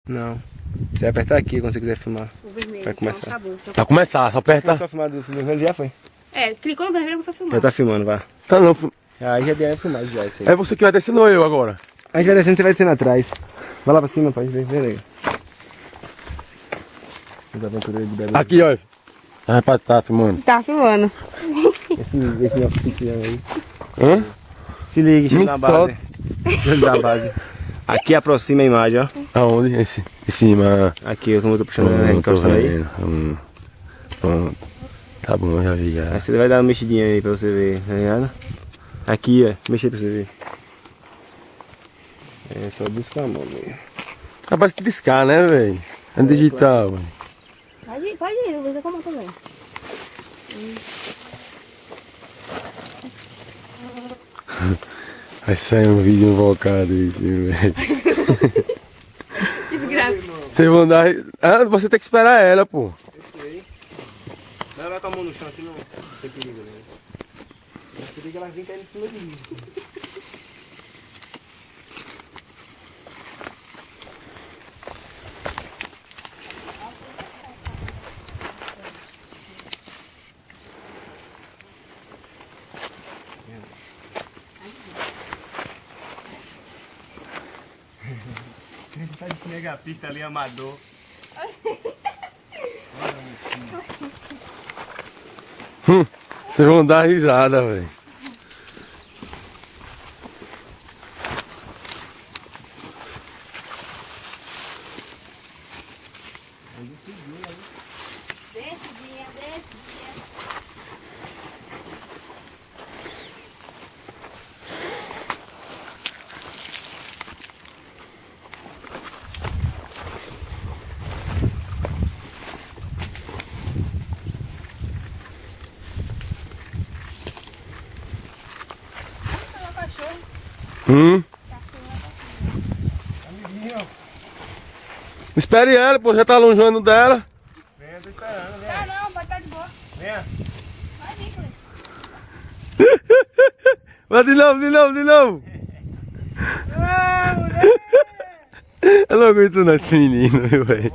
Não. Você vai apertar aqui quando você quiser filmar. O vermelho. Vai começar. Então, tá bom. Então... Pra começar, só aperta. Começou a filmar do vermelho já foi? É, clicou no vermelho e começou a filmar. Já tá filmando, vai. Tá não. Aí já deu a filmagem já, isso aí. É você que vai descendo ou eu agora? A gente vai descendo, você vai descendo atrás. Vai lá pra cima, pode ver, vem aí. Os aventureiros de Belo Aqui, ó. Ah, pra tá filmando. Tá filmando. Esse nosso pequeno aí. Hã? Se liga, chega Me na base. Chega da base. Aqui aproxima a imagem, ó. Aonde? Esse? Em cima. Aqui, como eu tô puxando, Tô encostando aí. vendo. Pronto. Tá bom, já vi já. Aí você vai dar uma mexidinha aí pra você ver, tá ligado? Aqui, ó. Mexe aí pra você ver. É só buscar a mão, velho. Rapaz, que discar, né, velho? É digital, velho. Pode ir, eu vou ver como também. Vai sair um vídeo invocado isso, velho. Que graça. Vocês vão dar. Ah, você tem que esperar ela, pô. Esse aí. Não vai com a mão no chão, assim não tem perigo, né? Mas perigo ela vem caindo em cima de mim. Tá de cinegrafista ali, amador. Vocês vão dar risada, velho. Descidinha. Espere ela, pô, já tá longeando dela. Venha, tô esperando, Tá não, pode estar de boa. Venha. Vai vir, Cleiton. Vai de novo. Eu não aguento não esse menino, viu, velho.